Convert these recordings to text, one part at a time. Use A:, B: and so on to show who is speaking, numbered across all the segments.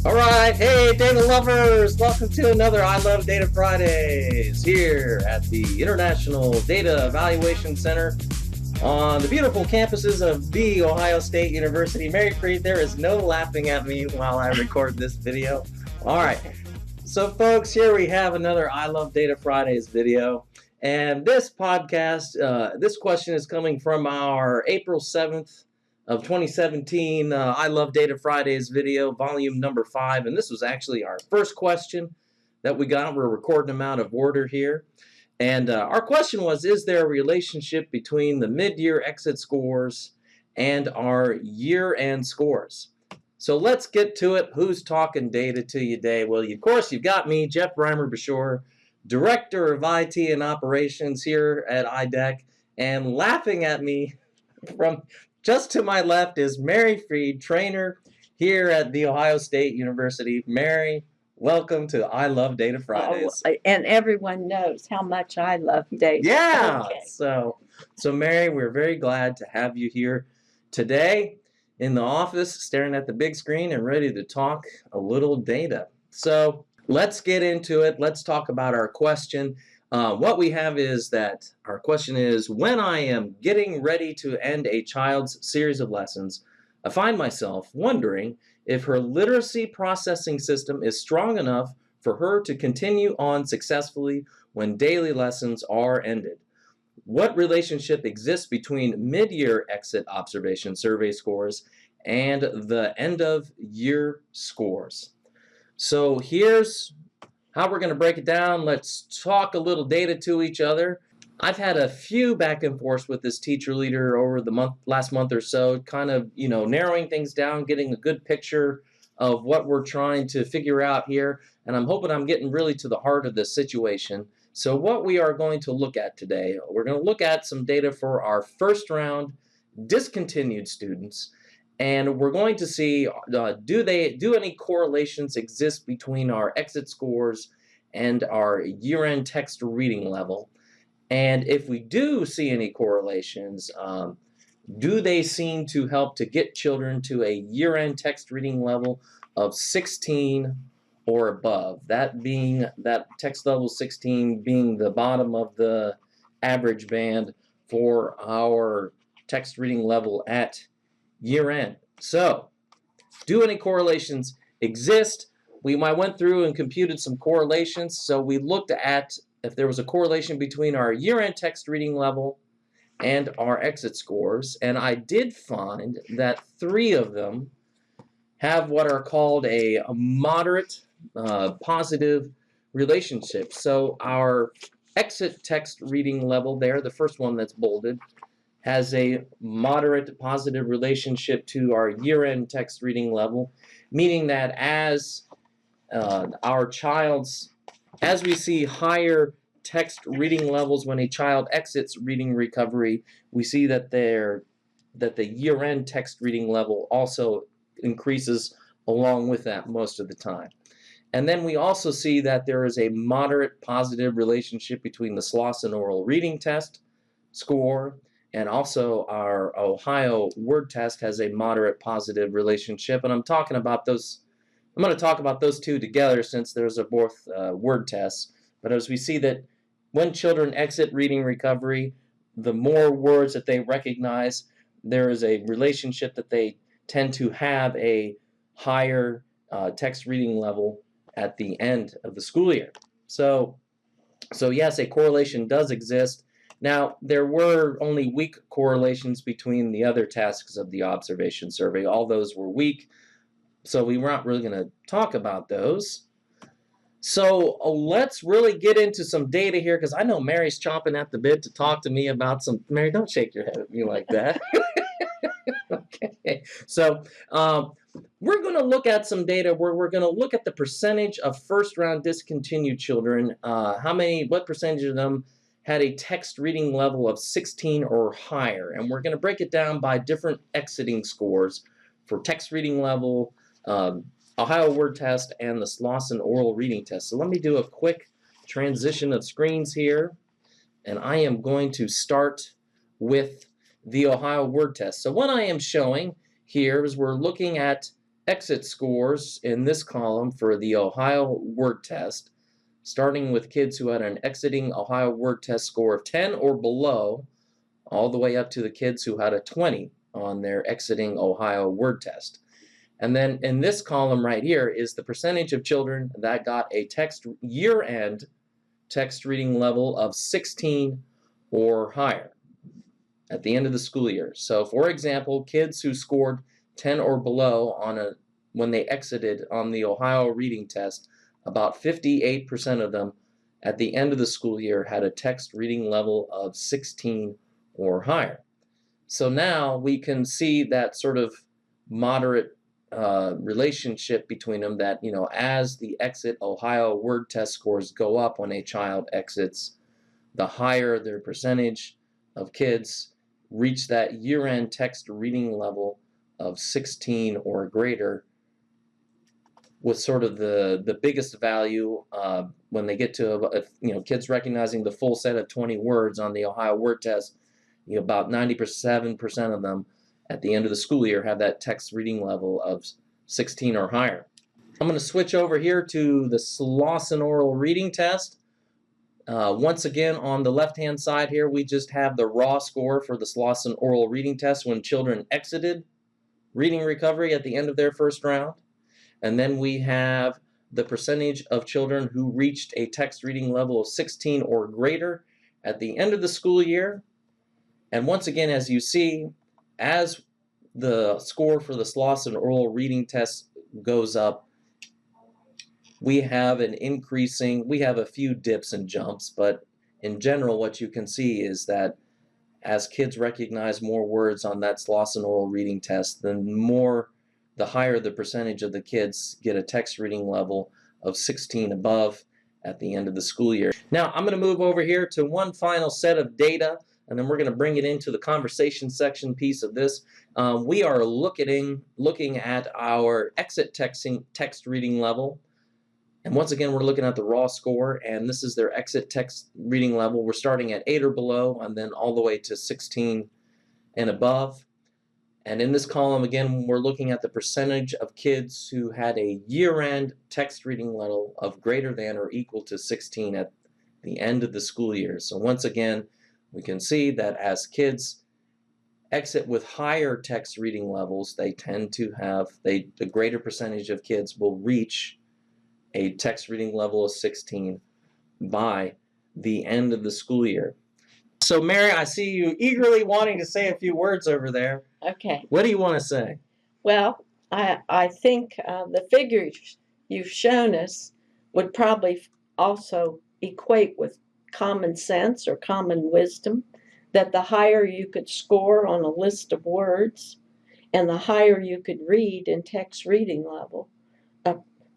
A: All right, hey data lovers, welcome to another I Love Data Fridays here at the International Data Evaluation Center on the beautiful campuses of The Ohio State University. Mary Freed, there is no laughing at me while I record this video. All right, so folks, here we have another I Love Data Fridays video. And this podcast, this question is coming from our April 7th of 2017 I Love Data Fridays video, volume number 5. And this was actually our first question that we got. We're recording them out of order here. And our question was, is there a relationship between the mid-year exit scores and our year-end scores? So let's get to it. Who's talking data to you today? Well, of course, you've got me, Jeff Reimer-Bashore, Director of IT and Operations here at IDEC. And laughing at me from just to my left is Mary Freed, trainer here at The Ohio State University. Mary, welcome to I Love Data Fridays.
B: Oh, and everyone knows how much I love data.
A: Yeah.
B: Okay.
A: So Mary, we're very glad to have you here today in the office, staring at the big screen and ready to talk a little data. So let's get into it. Let's talk about our question. What we have is that our question is, when I am getting ready to end a child's series of lessons, I find myself wondering if her literacy processing system is strong enough for her to continue on successfully when daily lessons are ended. What relationship exists between mid-year exit observation survey scores and the end-of-year scores? So here's how we're going to break it down. Let's talk a little data to each other. I've had a few back and forth with this teacher leader over the last month or so, kind of, narrowing things down, getting a good picture of what we're trying to figure out here. And I'm hoping I'm getting really to the heart of the situation. So what we are going to look at today, we're going to look at some data for our first round discontinued students. And we're going to see, do any correlations exist between our exit scores and our year-end text reading level? And if we do see any correlations, do they seem to help to get children to a year-end text reading level of 16 or above? That text level 16 being the bottom of the average band for our text reading level at year end. So, do any correlations exist? We went through and computed some correlations. So we looked at if there was a correlation between our year-end text reading level and our exit scores. And I did find that 3 of them have what are called a moderate positive relationship. So our exit text reading level there, the first one that's bolded, has a moderate positive relationship to our year-end text reading level, meaning that as we see higher text reading levels when a child exits reading recovery, we see that the year-end text reading level also increases along with that most of the time. And then we also see that there is a moderate positive relationship between the SLOS and oral reading test score, and also our Ohio word test has a moderate positive relationship. And I'm going to talk about those 2 together since there's both word tests. But as we see that when children exit reading recovery, the more words that they recognize, there is a relationship that they tend to have a higher text reading level at the end of the school year. So yes, a correlation does exist. Now, there were only weak correlations between the other tasks of the observation survey. All those were weak, so we weren't really going to talk about those. So let's really get into some data here, because I know Mary's chomping at the bit to talk to me about some... Mary, don't shake your head at me like that. Okay, so we're going to look at some data where we're going to look at the percentage of first-round discontinued children, what percentage of them had a text reading level of 16 or higher. And we're going to break it down by different exiting scores for text reading level, Ohio word test, and the SLOS and oral reading test. So let me do a quick transition of screens here. And I am going to start with the Ohio word test. So what I am showing here is we're looking at exit scores in this column for the Ohio word test, starting with kids who had an exiting Ohio word test score of 10 or below, all the way up to the kids who had a 20 on their exiting Ohio word test. And then in this column right here is the percentage of children that got a year-end text reading level of 16 or higher at the end of the school year. So for example, kids who scored 10 or below when they exited on the Ohio reading test, about 58% of them at the end of the school year had a text reading level of 16 or higher. So now we can see that sort of moderate relationship between them, that, you know, as the exit Ohio word test scores go up when a child exits, the higher their percentage of kids reach that year-end text reading level of 16 or greater, with sort of the biggest value when they get to, you know, kids recognizing the full set of 20 words on the Ohio word test. You know, about 97% of them at the end of the school year have that text reading level of 16 or higher. I'm going to switch over here to the Slauson oral reading test. Once again, on the left-hand side here, we just have the raw score for the Slauson oral reading test when children exited reading recovery at the end of their first round. And then we have the percentage of children who reached a text reading level of 16 or greater at the end of the school year. And once again, as you see, as the score for the Slauson oral reading test goes up, we have a few dips and jumps, but in general, what you can see is that as kids recognize more words on that Slauson oral reading test, the higher the percentage of the kids get a text reading level of 16 above at the end of the school year. Now, I'm going to move over here to one final set of data, and then we're going to bring it into the conversation section piece of this. We are looking at our exit text reading level. And once again, we're looking at the raw score, and this is their exit text reading level. We're starting at 8 or below, and then all the way to 16 and above. And in this column, again, we're looking at the percentage of kids who had a year-end text reading level of greater than or equal to 16 at the end of the school year. So once again, we can see that as kids exit with higher text reading levels, they tend to have, the greater percentage of kids will reach a text reading level of 16 by the end of the school year. So Mary, I see you eagerly wanting to say a few words over there.
B: Okay.
A: What do you want to say?
B: Well, I think the figures you've shown us would probably also equate with common sense or common wisdom, that the higher you could score on a list of words and the higher you could read in text reading level,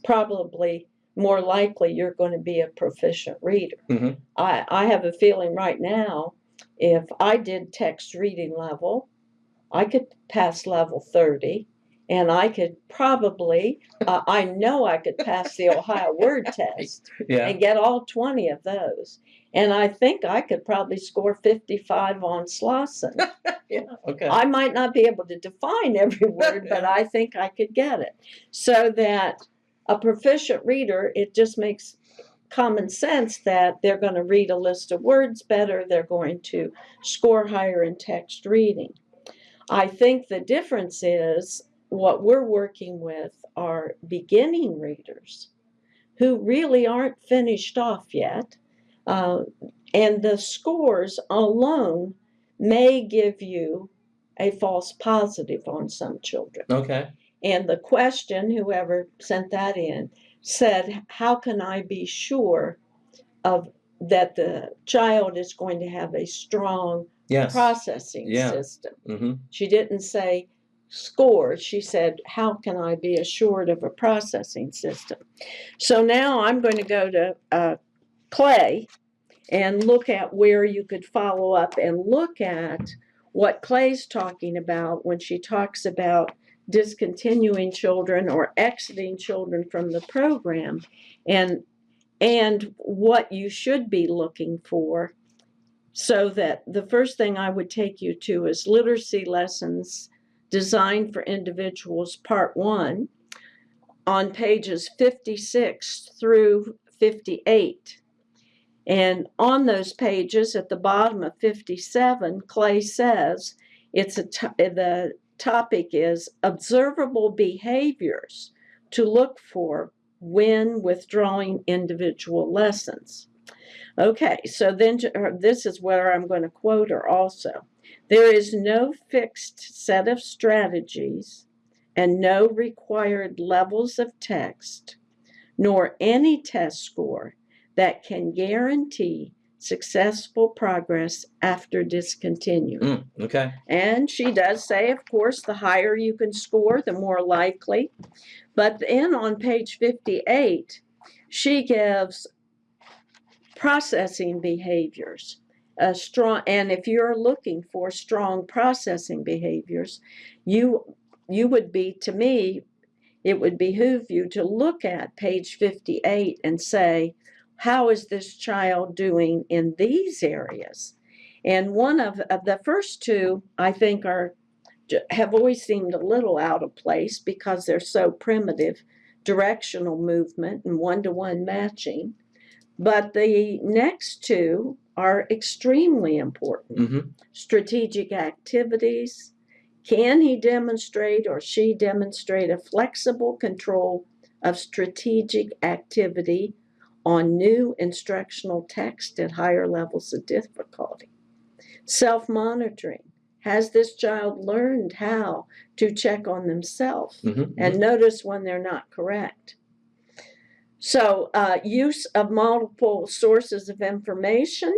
B: probably more likely you're going to be a proficient reader.
A: Mm-hmm.
B: I have a feeling right now, if I did text reading level, I could pass level 30, and I could probably, I know I could pass the Ohio word test and get all 20 of those. And I think I could probably score 55 on Slauson.
A: Yeah, okay.
B: I might not be able to define every word, but I think I could get it. So that a proficient reader, it just makes common sense that they're going to read a list of words better, they're going to score higher in text reading. I think the difference is what we're working with are beginning readers who really aren't finished off yet, and the scores alone may give you a false positive on some children.
A: Okay.
B: And the question, whoever sent that in, said, how can I be sure of that the child is going to have a strong processing system?
A: Mm-hmm.
B: She didn't say score. She said, how can I be assured of a processing system? So now I'm going to go to Clay and look at where you could follow up and look at what Clay's talking about when she talks about discontinuing children or exiting children from the program, and what you should be looking for. So that the first thing I would take you to is Literacy Lessons Designed for Individuals, Part 1. on pages 56 through 58. And on those pages at the bottom of 57, Clay says the topic is observable behaviors to look for when withdrawing individual lessons. Okay, so then this is where I'm going to quote her also. There is no fixed set of strategies and no required levels of text, nor any test score that can guarantee successful progress after discontinuing.
A: Okay.
B: And she does say, of course, the higher you can score, the more likely. But then on page 58, she gives processing behaviors. And if you're looking for strong processing behaviors, you would be, to me, it would behoove you to look at page 58 and say, how is this child doing in these areas? And one of the first two, I think, have always seemed a little out of place because they're so primitive, directional movement and one-to-one matching. But the next two are extremely important.
A: Mm-hmm.
B: Strategic activities. Can he demonstrate or she demonstrate a flexible control of strategic activity on new instructional text at higher levels of difficulty? Self-monitoring. Has this child learned how to check on themselves and notice when they're not correct? So use of multiple sources of information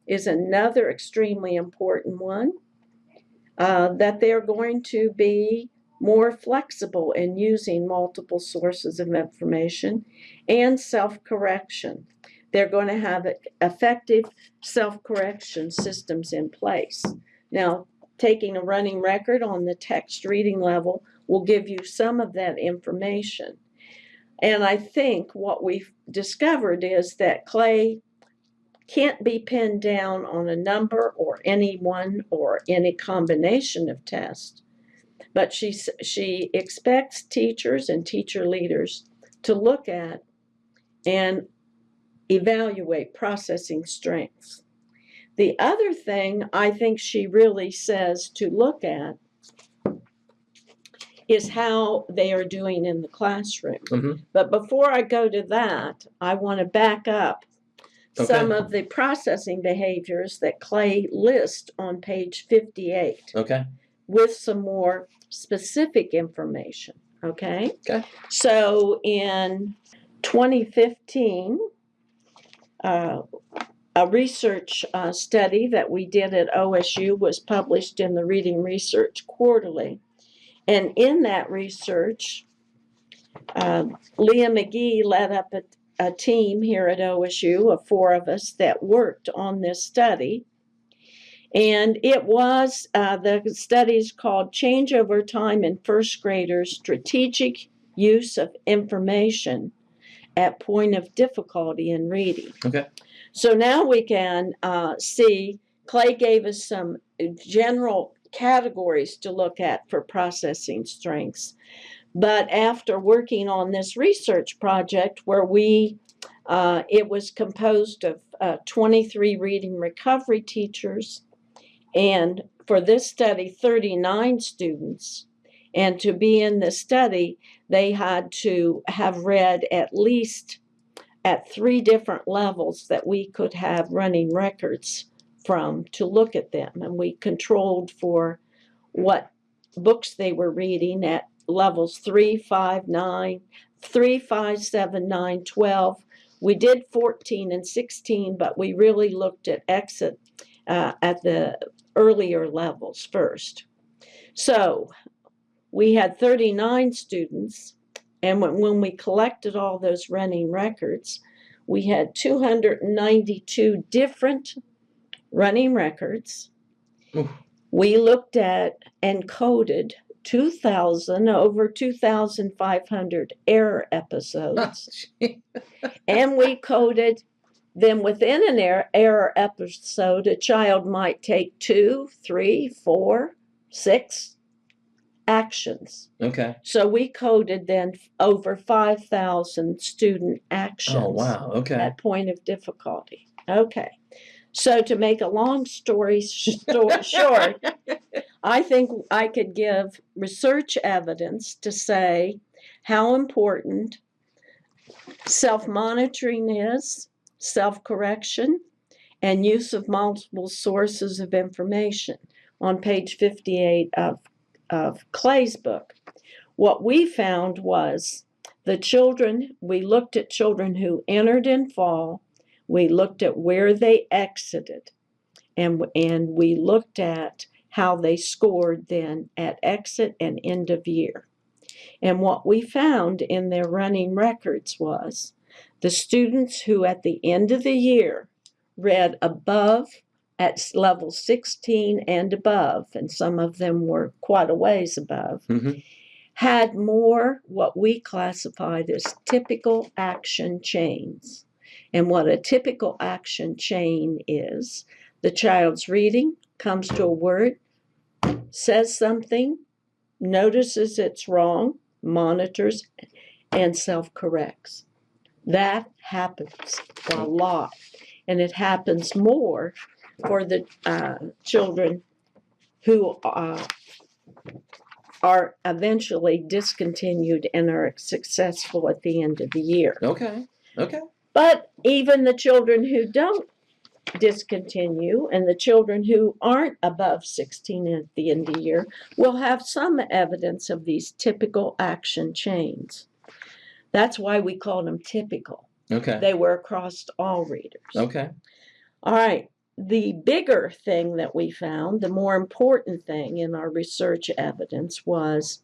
B: is another extremely important one. That they're going to be more flexible in using multiple sources of information, and self-correction. They're going to have effective self-correction systems in place. Now, taking a running record on the text reading level will give you some of that information. And I think what we've discovered is that Clay can't be pinned down on a number or any one or any combination of tests, but she expects teachers and teacher leaders to look at and evaluate processing strengths. The other thing I think she really says to look at is how they are doing in the classroom. But before I go to that, I want to back up some of the processing behaviors that Clay lists on page 58. With some more specific information. Okay. So in 2015, a research study that we did at OSU was published in the Reading Research Quarterly. And in that research, Leah McGee led up a team here at OSU of 4 of us that worked on this study. And it was, the study's called Change Over Time in First Graders, Strategic Use of Information at Point of Difficulty in Reading. So now we can see, Clay gave us some general categories to look at for processing strengths. But after working on this research project where it was composed of 23 reading recovery teachers, and for this study, 39 students. And to be in the study, they had to have read at least at 3 different levels that we could have running records from to look at them. And we controlled for what books they were reading at levels 3, 5, 9, 3, 5, 7, 9, 12. We did 14 and 16, but we really looked at exit at the earlier levels first. So we had 39 students, and when we collected all those running records, we had 292 different running records. We looked at and coded over 2,500 error episodes. And we coded them within an error episode. A child might take 2, 3, 4, 6 actions.
A: Okay.
B: So we coded then over 5,000 student actions.
A: Oh, wow. Okay.
B: At point of difficulty. Okay. So to make a long story short, I think I could give research evidence to say how important self-monitoring is, self-correction, and use of multiple sources of information on page 58 of Clay's book. What we found was we looked at children who entered in fall, we looked at where they exited, and we looked at how they scored then at exit and end of year. And what we found in their running records was the students who at the end of the year read above at level 16 and above, and some of them were quite a ways above, had more what we classified as typical action chains. And what a typical action chain is, the child's reading, comes to a word, says something, notices it's wrong, monitors, and self-corrects. That happens a lot, and it happens more for the children who are eventually discontinued and are successful at the end of the year.
A: Okay. Okay.
B: But even the children who don't discontinue and the children who aren't above 16 at the end of the year will have some evidence of these typical action chains. That's why we call them typical.
A: Okay.
B: They were across all readers.
A: Okay.
B: All right. The bigger thing that we found, the more important thing in our research evidence, was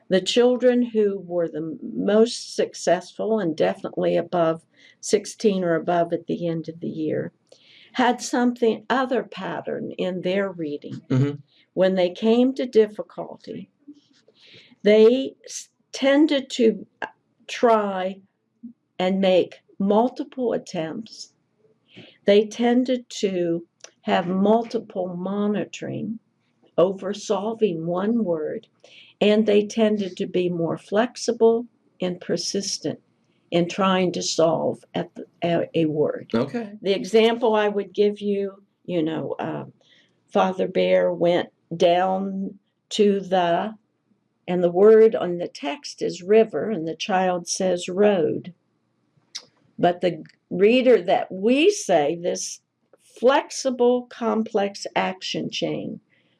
B: the children who were the most successful and definitely above 16 or above at the end of the year had something other pattern in their reading. When they came to difficulty, they tended to try and make multiple attempts. They tended to have multiple monitoring over solving one word, and they tended to be more flexible and persistent in trying to solve a word.
A: Okay.
B: The example I would give you, Father Bear went down to and the word on the text is river, and the child says road. But the reader that we say, this flexible, complex action chain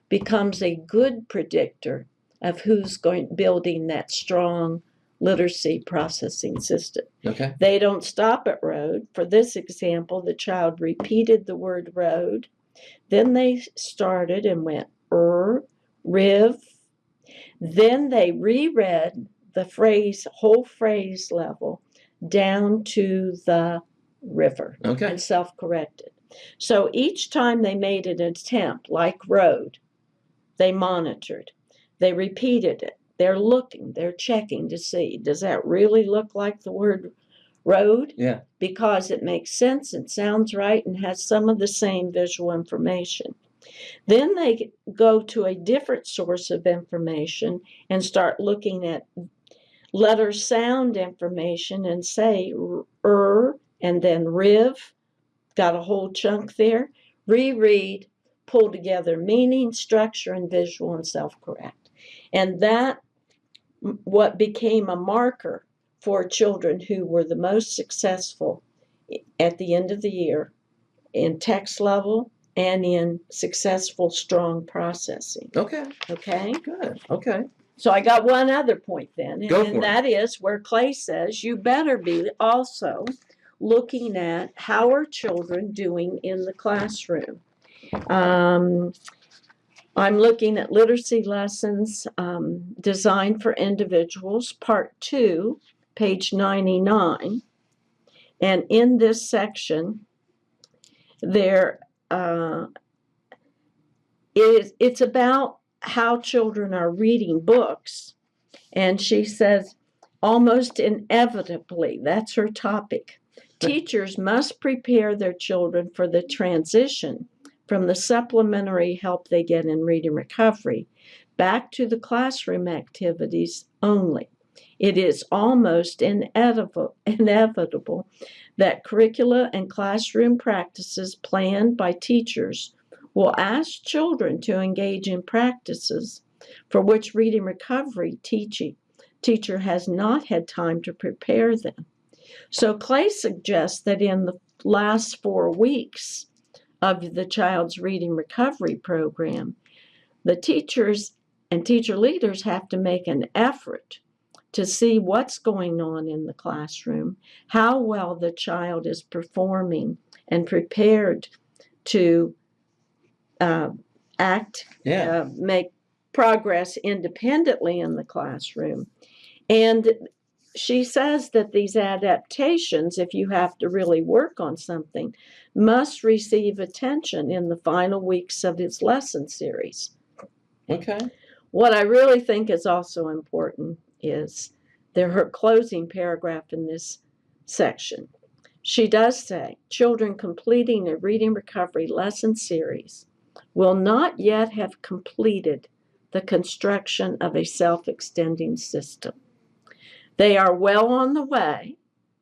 B: becomes a good predictor of who's building that strong literacy processing system.
A: Okay.
B: They don't stop at road. For this example, the child repeated the word road. Then they started and went riv. Then they reread the whole phrase level down to the river.
A: Okay.
B: And self-corrected. So each time they made an attempt, like road, they monitored. They repeated it. They're looking, they're checking to see, does that really look like the word road?
A: Yeah.
B: Because it makes sense, it sounds right, and has some of the same visual information. Then they go to a different source of information and start looking at letter sound information and say and then riv, got a whole chunk there, reread, pull together meaning, structure, and visual, and self-correct. And that what became a marker for children who were the most successful at the end of the year in text level and in successful strong processing.
A: Okay.
B: Okay?
A: Good. Okay.
B: So I got one other point then,
A: Go for
B: and
A: it.
B: that is where Clay says you better be also looking at how are children doing in the classroom. I'm looking at literacy lessons designed for individuals, part 2, page 99. And in this section, it's about how children are reading books. And she says, almost inevitably, that's her topic. Teachers must prepare their children for the transition from the supplementary help they get in reading recovery back to the classroom activities only. It is almost inevitable that curricula and classroom practices planned by teachers will ask children to engage in practices for which reading recovery teacher has not had time to prepare them. So Clay suggests that in the last 4 weeks of the child's reading recovery program, the teachers and teacher leaders have to make an effort to see what's going on in the classroom, how well the child is performing and prepared to make progress independently in the classroom. And she says that these adaptations, if you have to really work on something, must receive attention in the final weeks of its lesson series.
A: Okay.
B: What I really think is also important is her closing paragraph in this section. She does say, children completing a reading recovery lesson series will not yet have completed the construction of a self-extending system. They are well on the way,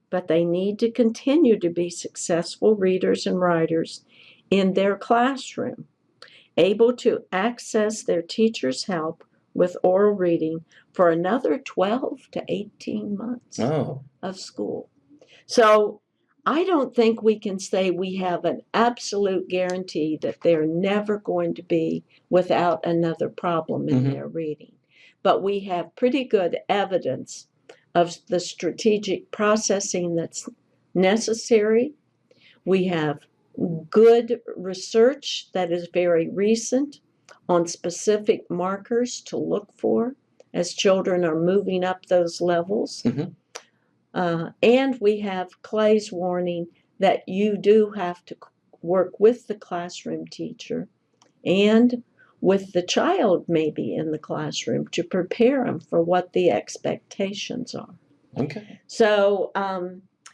B: but they need to continue to be successful readers and writers in their classroom, able to access their teacher's help with oral reading for another 12 to 18 months of school. So I don't think we can say we have an absolute guarantee that they're never going to be without another problem in their reading. But we have pretty good evidence of the strategic processing that's necessary. We have good research that is very recent on specific markers to look for as children are moving up those levels. And we have Clay's warning that you do have to work with the classroom teacher and with the child maybe in the classroom to prepare them for what the expectations are.
A: Okay.
B: So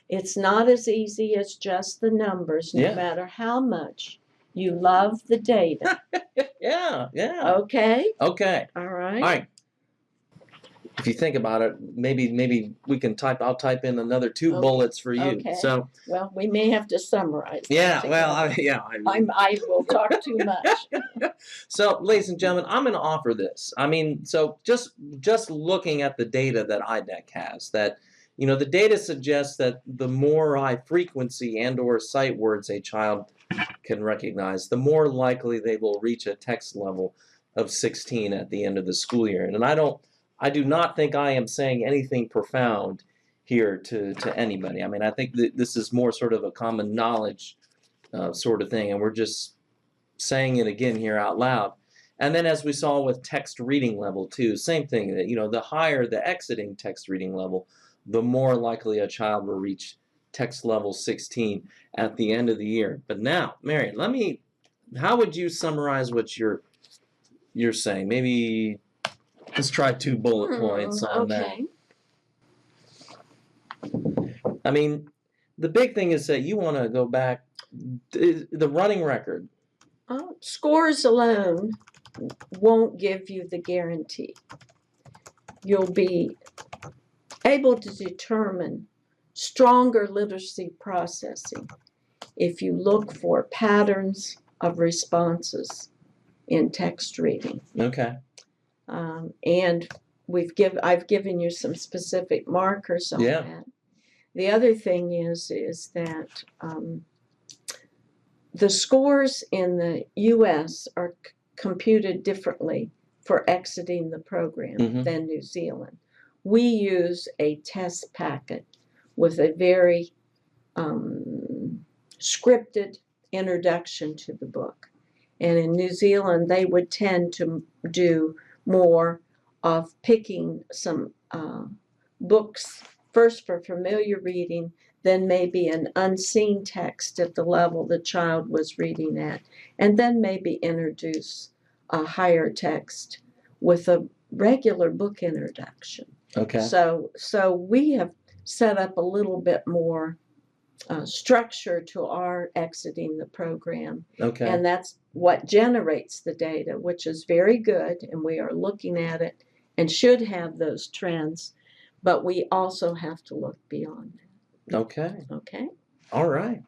B: it's not as easy as just the numbers, no matter how much you love the data.
A: Yeah.
B: Okay?
A: Okay.
B: All right.
A: All right. If you think about it, maybe we can I'll type in another 2 bullets for you.
B: Okay.
A: So,
B: well, we may have to summarize.
A: I
B: will talk too much.
A: So, ladies and gentlemen, I'm going to offer this. I mean, so just looking at the data that IDEC has, that the data suggests that the more high frequency and/or sight words a child can recognize, the more likely they will reach a text level of 16 at the end of the school year. And I do not think I am saying anything profound here to anybody. I mean, I think that this is more sort of a common knowledge sort of thing, and we're just saying it again here out loud. And then as we saw with text reading level too, same thing, that the higher the exiting text reading level, the more likely a child will reach text level 16 at the end of the year. But now, Mary, how would you summarize what you're saying? Maybe let's try 2 bullet points on that. I mean, the big thing is that you want to go back the running record.
B: Scores alone won't give you the guarantee. You'll be able to determine stronger literacy processing if you look for patterns of responses in text reading.
A: Okay.
B: And I've given you some specific markers on that. The other thing is that the scores in the U.S. are computed differently for exiting the program than New Zealand. We use a test packet with a very scripted introduction to the book. And in New Zealand, they would tend to do more of picking some books first for familiar reading, then maybe an unseen text at the level the child was reading at, and then maybe introduce a higher text with a regular book introduction.
A: Okay.
B: So we have set up a little bit more structure to our exiting the program.
A: Okay.
B: And that's what generates the data, which is very good. And we are looking at it and should have those trends. But we also have to look beyond that.
A: Okay.
B: Okay.
A: All right.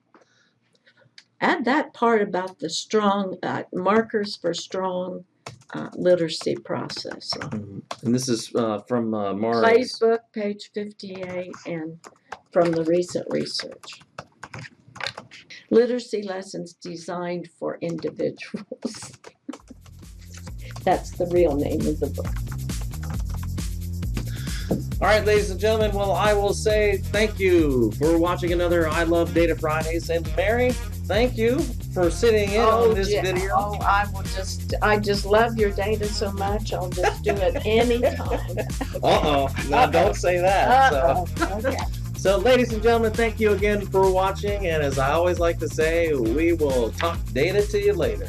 B: Add that part about the strong markers for strong literacy process.
A: And this is from Mara's.
B: Clay's book, page 58, and from the recent research. Literacy lessons designed for individuals. That's the real name of the book.
A: All right, ladies and gentlemen, well, I will say thank you for watching another I Love Data Fridays. And Mary, thank you for sitting in on this video.
B: Oh, I just love your data so much. I'll just do it anytime.
A: No, don't say that.
B: Okay.
A: So, ladies and gentlemen, thank you again for watching. And as I always like to say, we will talk data to you later.